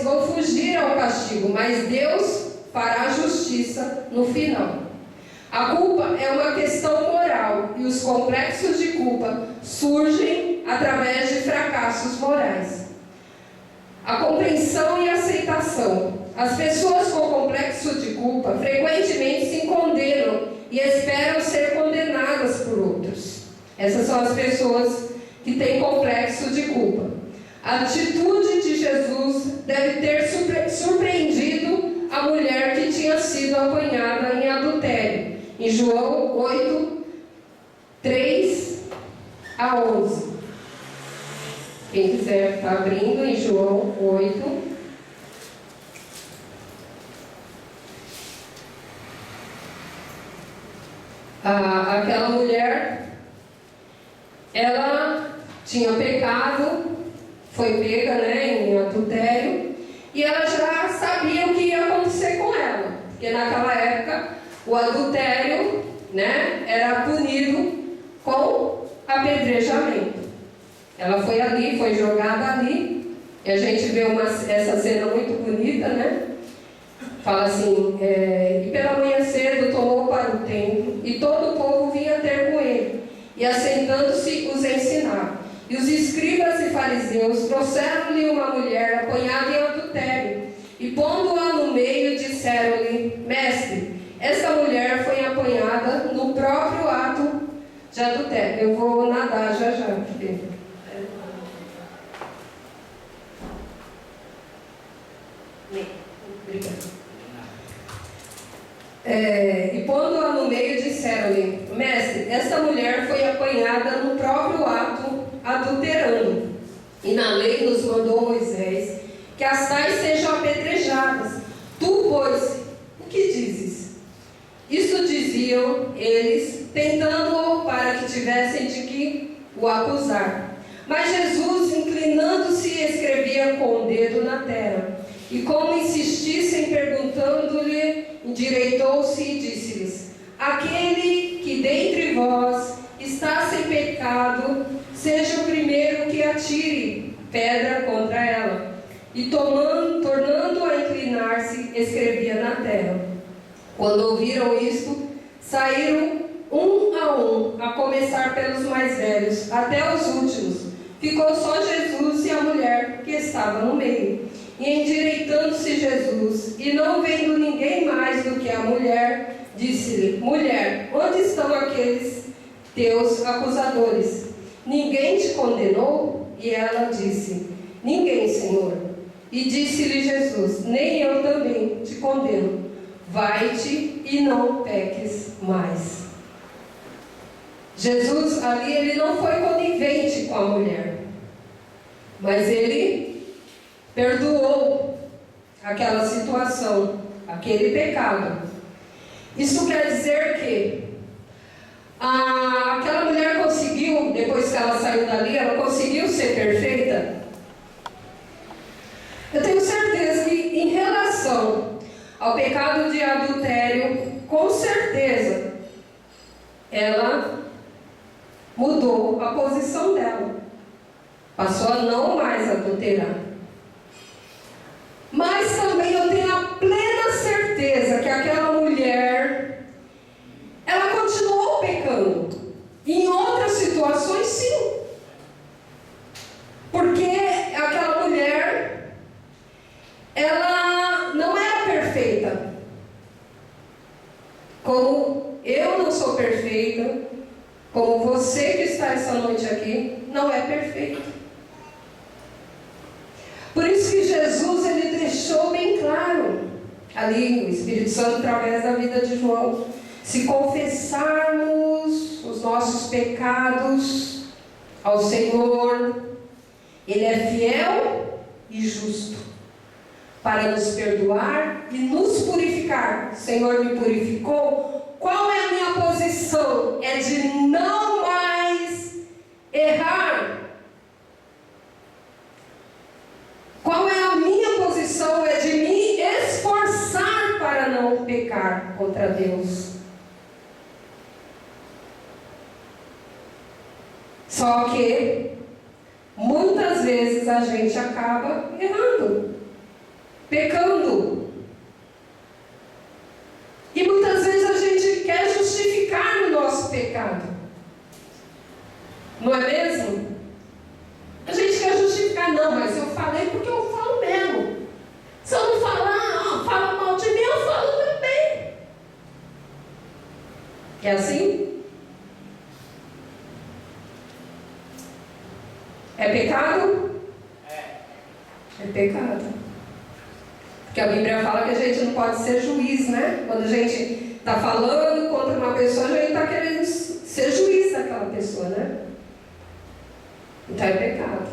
vão fugir ao castigo, mas Deus fará justiça no final. A culpa é uma questão moral e os complexos de culpa surgem através de fracassos morais. A compreensão e aceitação. As pessoas com complexo de culpa frequentemente se condenam e esperam ser condenadas por outros. Essas são as pessoas que têm complexo de culpa. A atitude de Jesus deve ter surpreendido a mulher que tinha sido apanhada em adultério. Em João 8, 3 a 11. Quem quiser está abrindo em João 8. Aquela mulher, ela tinha pecado, foi pega, em adultério, e ela já sabia o que ia acontecer com ela, porque naquela época o adultério, era punido com apedrejamento. Ela foi ali, foi jogada ali, e a gente vê essa cena muito bonita, Fala assim, e pela manhã cedo tomou para o templo, e todo o povo vinha ter com ele, e assentando-se os ensinava. E os escribas e fariseus trouxeram-lhe uma mulher apanhada em adultério, e pondo-a no meio, disseram-lhe: Mestre, esta mulher foi apanhada no próprio ato de adultério. Eu vou nadar já, filho. Obrigada. E pondo-a no meio, disseram-lhe: Mestre, esta mulher foi apanhada no próprio ato adulterando. E na lei nos mandou Moisés que as tais sejam apedrejadas. Tu, pois, o que dizes? Isso diziam eles, tentando-o para que tivessem de que o acusar. Mas Jesus, inclinando-se, escrevia com o dedo na terra. E como insistissem perguntando-lhe, endireitou-se e disse-lhes: Aquele que dentre vós está sem pecado, seja o primeiro que atire pedra contra ela. E tornando a inclinar-se, escrevia na terra. Quando ouviram isto, saíram um, a começar pelos mais velhos, até os últimos. Ficou só Jesus e a mulher que estava no meio. E endireitando-se Jesus, e não vendo ninguém mais do que a mulher, disse-lhe: Mulher, onde estão aqueles teus acusadores? Ninguém te condenou? E ela disse: Ninguém, Senhor. E disse-lhe Jesus: Nem eu também te condeno. Vai-te e não peques mais. Jesus ali, ele não foi conivente com a mulher, mas ele perdoou aquela situação, aquele pecado. Isso quer dizer que aquela mulher conseguiu, depois que ela saiu dali, ela conseguiu ser perfeita. Eu tenho certeza que em relação ao pecado de adultério, com certeza ela mudou a posição dela, passou a não mais adulterar. Mas também eu tenho a plena certeza que aquela mulher, ela continuou pecando. Em outras situações, sim. Porque aquela mulher, ela não era perfeita. Como eu não sou perfeita, como você que está essa noite aqui, não é perfeito. Por isso que Jesus, ele deixou bem claro, ali o Espírito Santo através da vida de João, se confessarmos os nossos pecados ao Senhor, Ele é fiel e justo para nos perdoar e nos purificar. O Senhor me purificou. Qual é a minha posição? É de não mais errar. Qual é a minha posição? É de me esforçar para não pecar contra Deus. Só que muitas vezes a gente acaba errando. pecando. E muitas vezes a gente quer justificar o nosso pecado. Não é mesmo? A gente quer justificar, não, mas eu falei porque eu falo mesmo. Se eu não falar, fala mal de mim, eu falo também. É assim? É pecado? É pecado. Porque a Bíblia fala que a gente não pode ser juiz, né? Quando a gente está falando contra uma pessoa, a gente está querendo ser juiz daquela pessoa, né? Então é pecado.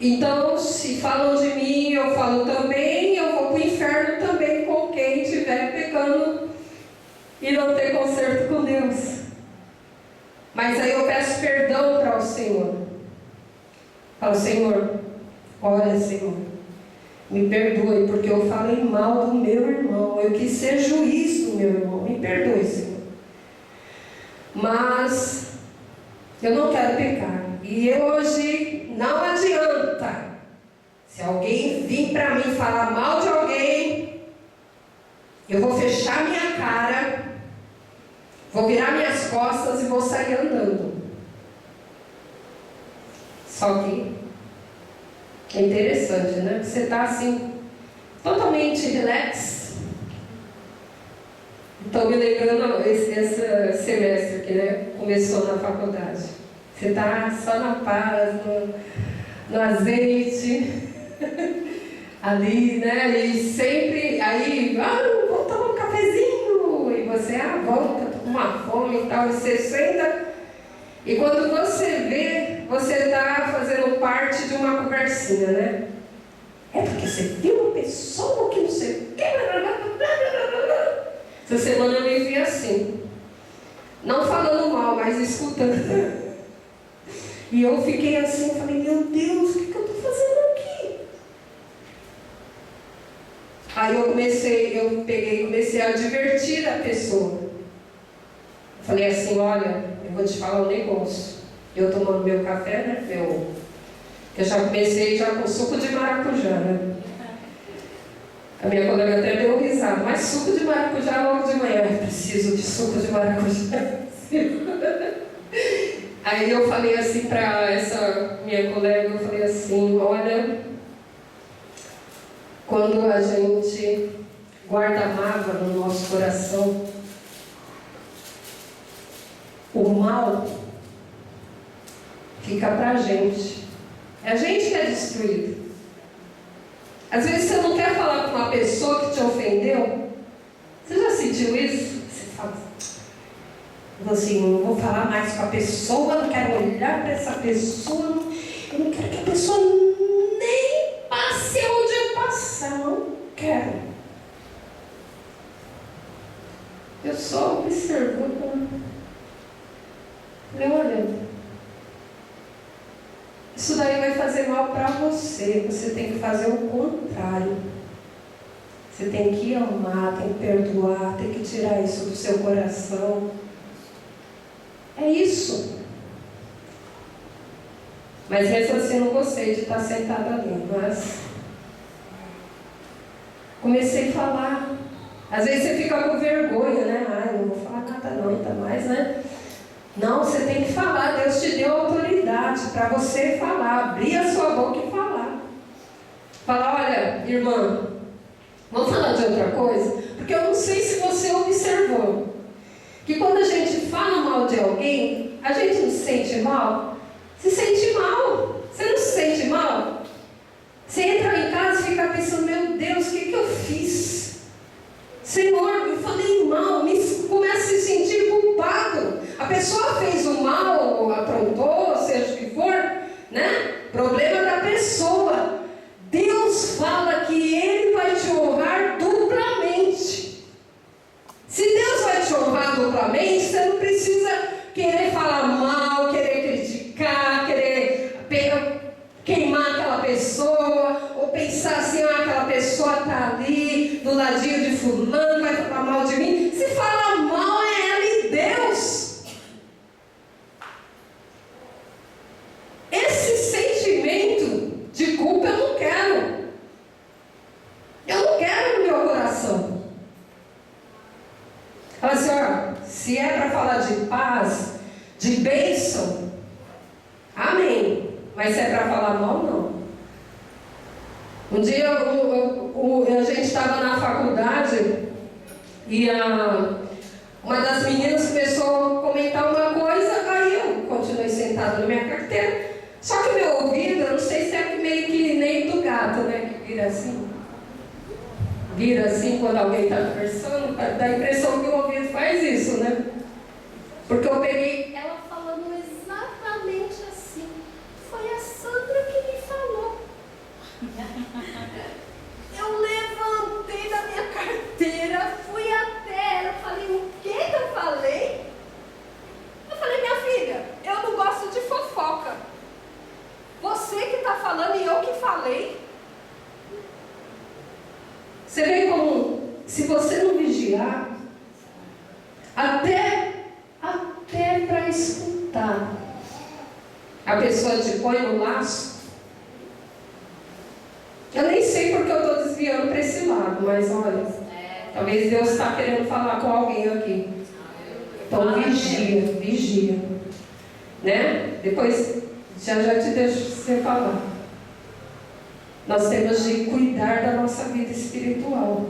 Então, se falam de mim, eu falo também, eu vou para o inferno também com quem estiver pecando e não ter conserto com Deus. Mas aí eu peço perdão para o Senhor. Falo, Senhor, olha, Senhor, me perdoe, porque eu falei mal do meu irmão, eu quis ser juiz do meu irmão, me perdoe, Senhor. Mas eu não quero pecar. E hoje não adianta. Se alguém vir para mim falar mal de alguém, eu vou fechar minha cara, vou virar minhas costas e vou sair andando. Só que é interessante, né? Você está assim, totalmente relax. Estou me lembrando esse semestre que, né, começou na faculdade. Você está só na paz, no azeite, ali, né? E sempre, aí, vamos tomar um cafezinho. E você, volta, estou com uma fome e tal. E você senta. E quando você vê, você está fazendo parte de uma conversinha, né? É porque você viu uma pessoa que não sei o que. Essa semana eu me vi assim. Não falando mal, mas escutando. E eu fiquei assim, falei, meu Deus, o que eu estou fazendo aqui? Aí eu comecei a advertir a pessoa. Falei assim, olha, eu vou te falar um negócio. Eu tomando meu café, né? Eu já comecei com suco de maracujá, né? A minha colega até deu risada, mas suco de maracujá logo de manhã. Eu preciso de suco de maracujá. Aí eu falei assim para essa minha colega, eu falei assim, olha, quando a gente guarda mágoa no nosso coração, o mal fica para a gente. É a gente que é destruído. Às vezes você não quer falar com uma pessoa que te ofendeu. Você já sentiu isso? Você fala assim, não vou falar mais com a pessoa, não quero olhar para essa pessoa, eu não quero que a pessoa nem passe onde eu passar, não quero. Eu só observo. Olha, isso daí vai fazer mal para você. Você tem que fazer o contrário. Você tem que amar, tem que perdoar, tem que tirar isso do seu coração. É isso. Mas mesmo assim eu não gostei de estar sentada ali. Mas comecei a falar. Às vezes você fica com vergonha, né? Não vou falar nada não, ainda mais, né? Não, você tem que falar. Deus te deu autoridade para você falar. Abrir a sua boca e falar. Falar, olha, irmã, vamos falar de outra coisa? Porque eu não sei se você observou que quando a gente fala mal de alguém, a gente não se sente mal? Se sente mal. Você não se sente mal? Você entra em casa e fica pensando, meu Deus, o que eu fiz? Senhor, eu falei mal, começa a se sentir culpado. A pessoa fez o mal, ou aprontou, seja o que for, né? Problema da pessoa. Deus fala que Ele vai te honrar duplamente. Se Deus vai te honrar duplamente, você não precisa querer falar mal, querer criticar, querer queimar aquela pessoa, ou pensar assim, aquela pessoa está ali, do ladinho de fulano, vai falar mal de mim. Se falar mal é ela e Deus. Esse sentimento de culpa eu não quero. de bênção, amém. Mas se é para falar mal, não. Um dia a gente estava na faculdade e uma das meninas começou a comentar uma coisa, aí eu continuei sentada na minha carteira. Só que meu ouvido, eu não sei se é meio que nem do gato, né? Que vira assim. Vira assim quando alguém está conversando, dá a impressão que o ouvido faz isso, né? Porque eu peguei ela falando exatamente assim. Foi a Sandra que me falou. Eu levantei da minha carteira, fui até ela, falei, o que eu falei? Eu falei, minha filha, eu não gosto de fofoca. Você que está falando e eu que falei. Você vê como, se você não vigiar, até para escutar, a pessoa te põe no laço. Eu nem sei porque eu estou desviando para esse lado, mas olha, talvez Deus está querendo falar com alguém aqui. Então vigia, né? Depois já te deixo você falar. Nós temos de cuidar da nossa vida espiritual.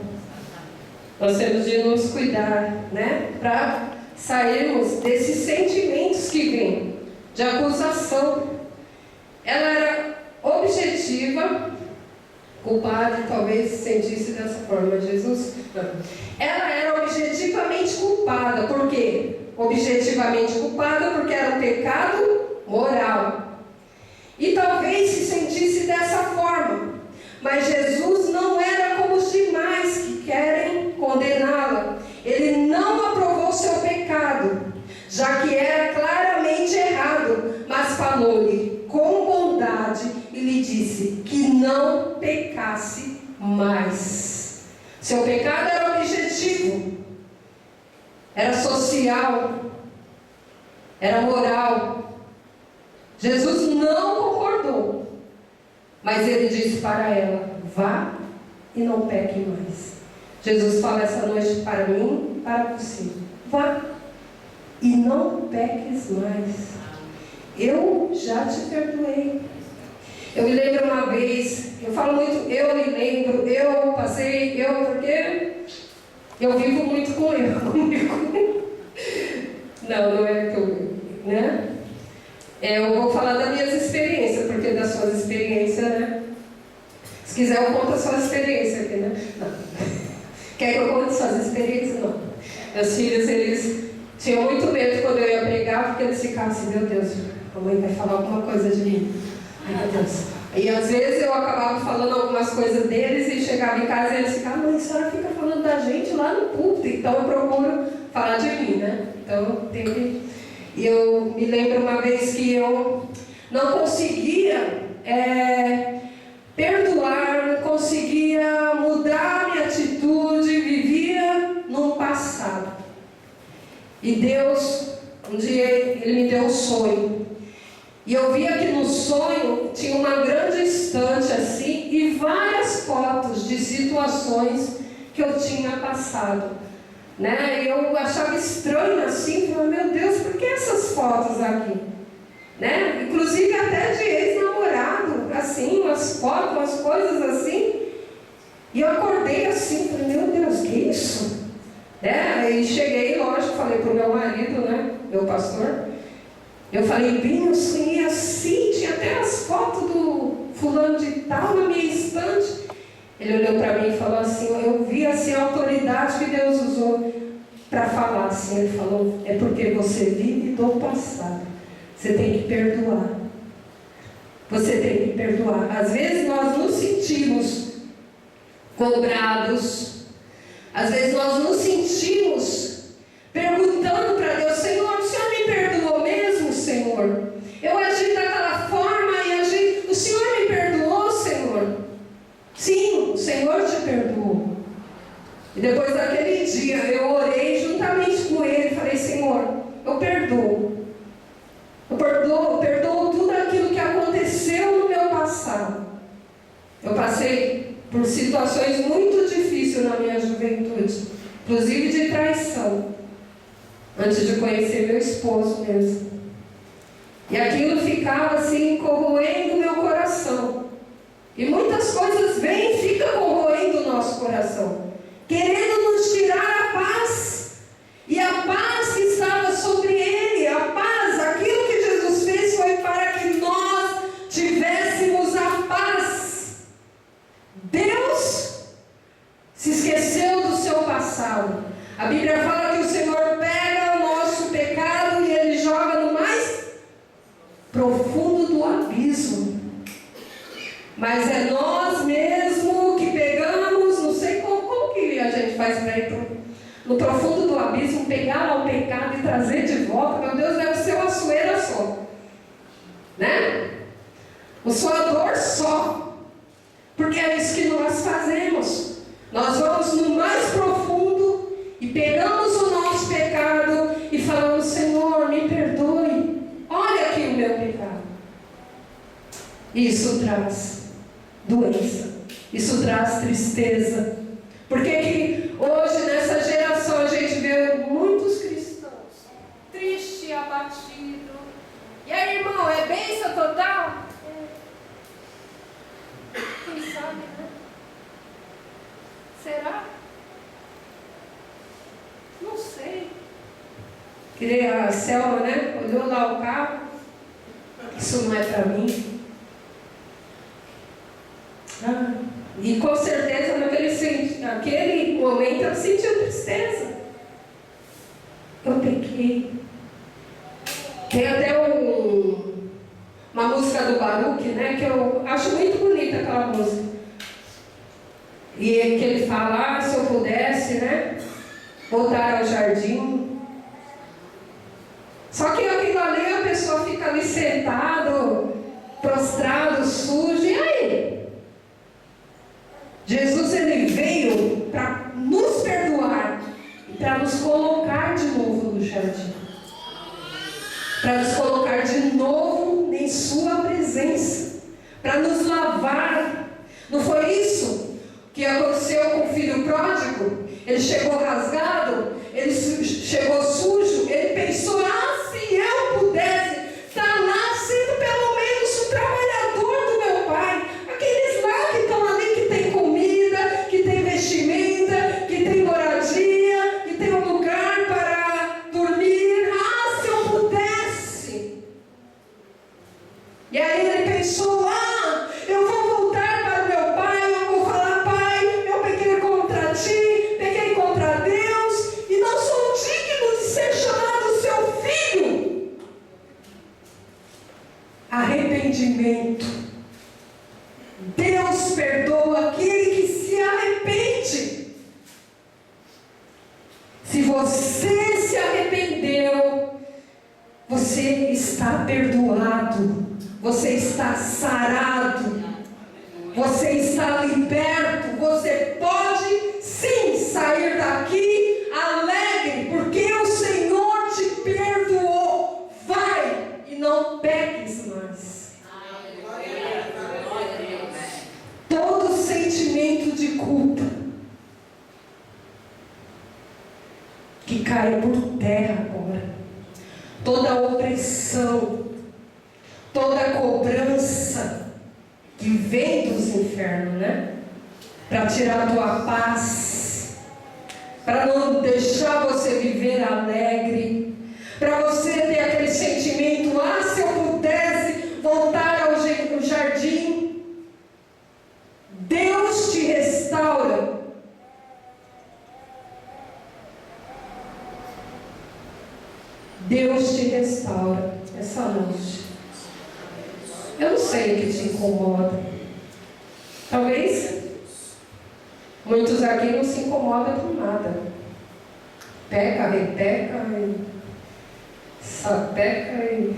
Nós temos de nos cuidar, né? Para sairmos desses sentimentos que vêm de acusação. Ela era objetiva, culpada, e talvez se sentisse dessa forma. Jesus, ela era objetivamente culpada. Por quê? Objetivamente culpada porque era um pecado moral. E talvez se sentisse dessa forma. Mas Jesus não era como os demais que querem condená-la. Ele não aprovou seu pecado, já que era claramente errado, mas falou-lhe com bondade e lhe disse que não pecasse mais. Seu pecado era objetivo, era social, era moral. Jesus não concordou, mas ele disse para ela, vá e não peque mais. Jesus fala essa noite para mim e para você, vá e não peques mais. Eu já te perdoei. Eu me lembro uma vez, eu falo muito eu me lembro, eu passei, porque eu vivo muito com eu comigo. Não é que eu, né? Eu vou falar das minhas experiências, porque das suas experiências, né? Se quiser eu conto as suas experiências aqui, né? Não. Quer que eu conte suas experiências? Não. Meus filhos, eles tinham muito medo quando eu ia pregar, porque eles ficavam assim, meu Deus, a mãe vai falar alguma coisa de mim. Ai, meu Deus. E às vezes eu acabava falando algumas coisas deles e chegava em casa e eles ficavam, mãe, a senhora fica falando da gente lá no púlpito, então eu procuro falar de mim, né? Então tem que... E eu me lembro uma vez que eu não conseguia perdoar, não conseguia mudar a minha atitude, vivia no passado. E Deus, um dia Ele me deu um sonho. E eu via que no sonho tinha uma grande estante assim e várias fotos de situações que eu tinha passado. Né? Eu achava estranho assim, falava, meu Deus, por que essas fotos aqui? Né? Inclusive até de ex-namorado, assim, umas fotos, umas coisas assim. E eu acordei assim, falei, meu Deus, que isso? Né? E cheguei, lógico, falei para o meu marido, né? Meu pastor. Eu falei, bem, eu sonhei assim, tinha até as fotos do fulano de tal na minha estante. Ele olhou para mim e falou assim, eu vi assim a autoridade que Deus usou para falar assim. Ele falou, é porque você vive do passado. Você tem que perdoar. Você tem que perdoar. Às vezes nós nos sentimos cobrados. Às vezes nós nos sentimos perguntando para Deus, Senhor, o Senhor me perdoou mesmo, Senhor? Eu agi daquela forma e o Senhor me perdoou, Senhor? Sim, o Senhor te perdoou. E depois daquele dia eu orei juntamente com ele e falei, Senhor, eu perdoo. Eu perdoo tudo aquilo que aconteceu no meu passado. Eu passei por situações muito difíceis na minha juventude, inclusive de traição, antes de conhecer meu esposo mesmo. E aquilo ficava assim, corroendo o meu coração. E muitas coisas vêm e ficam corroendo o nosso coração, querendo nos tirar a paz. E a paz que estava sobre ele, a paz, aquilo que Jesus fez foi para que nós tivéssemos a paz. Deus se esqueceu do seu passado. A Bíblia fala que o Senhor pega o nosso pecado e Ele joga no mais profundo do abismo. Mas é nós mesmos que pegamos, não sei como que a gente faz para ir no profundo do abismo, pegar lá o pecado e trazer de volta. Meu Deus, deve ser uma sueira só, né? Uma suador só. Porque é isso que nós fazemos. Nós vamos no mais profundo e pegamos o nosso pecado e falamos: Senhor, me perdoe, olha aqui o meu pecado. Isso traz doença, isso traz tristeza. Por que hoje, nessa geração, a gente vê muitos cristãos triste, abatido? E aí, irmão, é bênção total? Quem sabe, né? Será? Não sei. Que a Selma, né? Olhou lá o carro. Isso não é para mim. E com certeza naquele momento eu sentia tristeza. Eu pequei. Tem até uma música do Baruch, né? Que eu acho muito bonita aquela música. E que ele fala: se eu pudesse, né? Voltar ao jardim. Só que aquilo ali, a pessoa fica ali sentado, prostrado, sujo. E aí? Jesus, ele veio para nos perdoar e para nos colocar de novo no jardim, para nos colocar de novo em sua presença, para nos lavar. Não foi isso que aconteceu com o filho pródigo? Ele chegou rasgado, ele chegou sujo, ele pensou: se eu pudesse estar lá sendo pelo menos o trabalhador do meu pai, aqueles lá que estão ali, que tem comida, que tem vestimenta, que tem moradia, que tem um lugar para dormir. Se eu pudesse. E aí ele pensou: eu vou voltar para o meu pai, eu vou falar: Pai, eu pequei contra ti, pequei contra Deus, e não sou digno de ser chamado seu filho. Arrependimento. Deus perdoa aquele que se arrepende. Se você se arrependeu, você está perdoado, você está sarado, você está liberto. Você pode sim sair daqui alegre, porque o Senhor te perdoou. Vai e não peques mais. Todo sentimento de culpa que caia por terra agora. Toda opressão, toda cobrança que vem dos infernos, né? Para tirar a tua paz, para não deixar você viver alegre, para você ter aquele sentimento: se eu pudesse voltar ao jardim. Deus te restaura. Deus te restaura essa noite. Eu não sei o que te incomoda. Talvez muitos aqui não se incomodam com nada. Peca, repeca, sapeca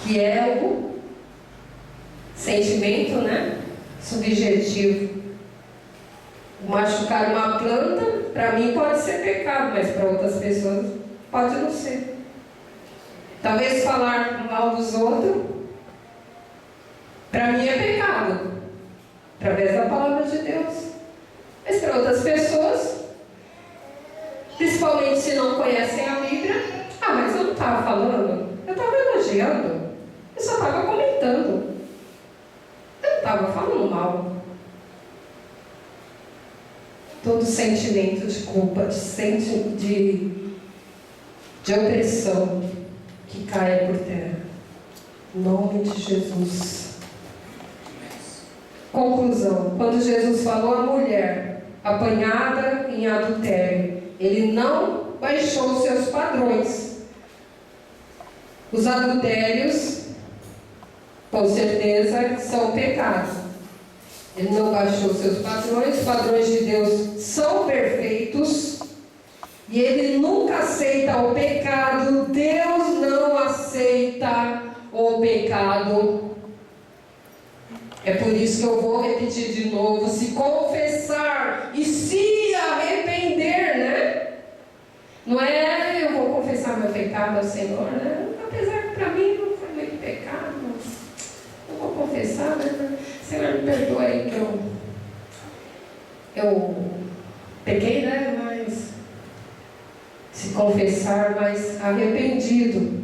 que é o sentimento, né? Subjetivo. Machucar uma planta, para mim pode ser pecado, mas para outras pessoas pode não ser. Talvez falar mal dos outros, para mim é pecado, através da palavra de Deus. Mas para outras pessoas, principalmente se não conhecem a Bíblia, Ah, mas eu não estava falando, eu estava elogiando, eu só estava comentando, eu não estava falando mal. Todo sentimento de culpa, de opressão que caia por terra. Em nome de Jesus. Conclusão. Quando Jesus falou à mulher apanhada em adultério, Ele não baixou os seus padrões. Os adultérios, com certeza, são pecados. Ele não baixou os seus padrões. Os padrões de Deus são perfeitos. E Ele nunca aceita o pecado. Deus não aceita o pecado. É por isso que eu vou repetir de novo: se confessar e se arrepender, né? Não é eu vou confessar meu pecado ao Senhor, né? Apesar que para mim não foi muito pecado, mas eu vou confessar, né? Senhor, me perdoa aí que eu peguei, né? Mas se confessar, mas arrependido.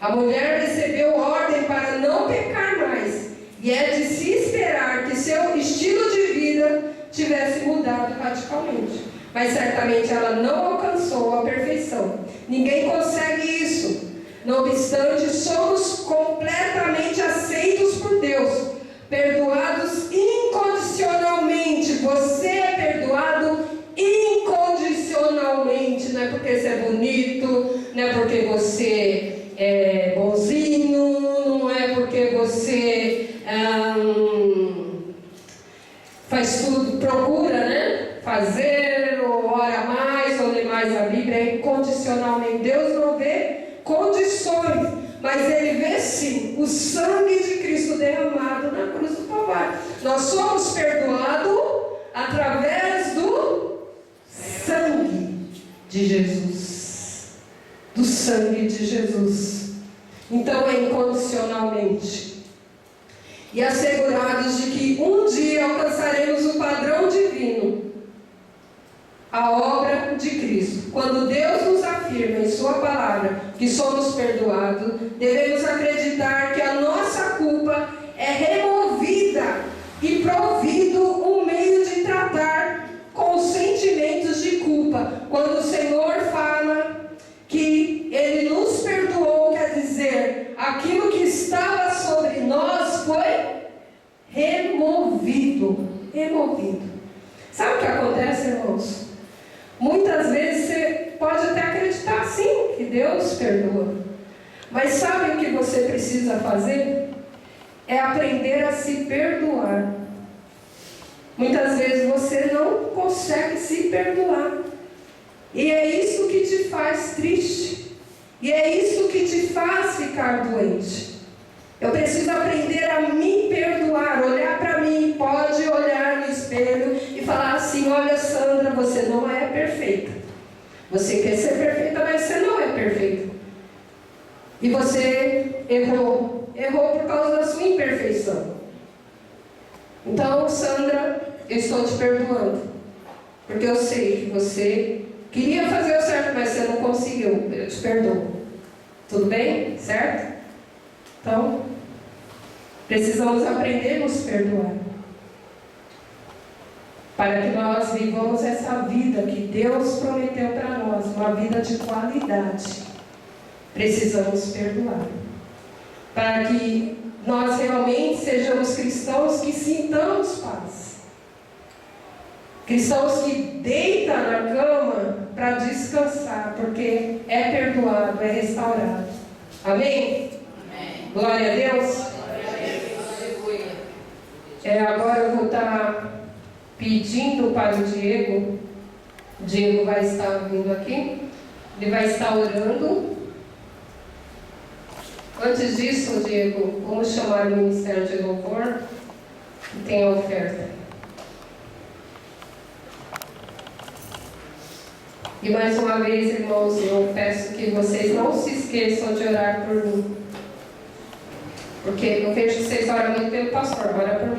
A mulher recebeu ordem para não pecar mais. E é de se esperar que seu estilo de vida tivesse mudado radicalmente. Mas certamente ela não alcançou a perfeição. Ninguém consegue isso. Não obstante, somos completamente aceitos por Deus, perdoados incondicionalmente. Você é perdoado incondicionalmente. Não é porque você é bonito, não é porque você é bonzinho, não é porque você faz tudo, procura, né? Fazer, ou ora mais, ou lê mais a Bíblia. É incondicionalmente. Deus não vê condições, mas Ele vê sim o sangue de Cristo derramado na cruz do Calvário. Nós somos perdoados através do sangue de Jesus. Do sangue de Jesus. Então é incondicionalmente. E assegurados de que um dia alcançaremos o padrão divino, a obra de Cristo. Quando Deus nos afirma em Sua palavra que somos perdoados, devemos acreditar que a nossa culpa é removida e provido um meio de tratar com os sentimentos de culpa. Quando o Senhor fala que Ele nos perdoou, quer dizer, aquilo que estava sobre nós foi removido. Sabe o que acontece, irmãos? Muitas vezes você pode até acreditar sim que Deus perdoa, mas sabe o que você precisa fazer? É aprender a se perdoar. Muitas vezes você não consegue se perdoar, e é isso que te faz triste, e é isso que te faz ficar doente. Eu preciso aprender a me perdoar, olhar para mim, pode olhar no espelho e falar assim: olha, Sandra, você não é perfeita. Você quer ser perfeita, mas você não é perfeita. E você errou por causa da sua imperfeição. Então, Sandra, eu estou te perdoando, porque eu sei que você queria fazer o certo, mas você não conseguiu. Eu te perdoo. Tudo bem? Certo? Então, precisamos aprender a nos perdoar, para que nós vivamos essa vida que Deus prometeu para nós, uma vida de qualidade. Precisamos perdoar, para que nós realmente sejamos cristãos que sintamos paz, cristãos que deitam na cama para descansar, porque é perdoado, é restaurado. Amém? Amém. Glória a Deus. Agora eu vou estar pedindo para o Diego. O Diego vai estar vindo aqui. Ele vai estar orando. Antes disso, Diego, vamos chamar o Ministério de Louvor, que tem a oferta. E mais uma vez, irmãos, eu peço que vocês não se esqueçam de orar por mim. Porque eu vejo que vocês oram muito pelo pastor, ora por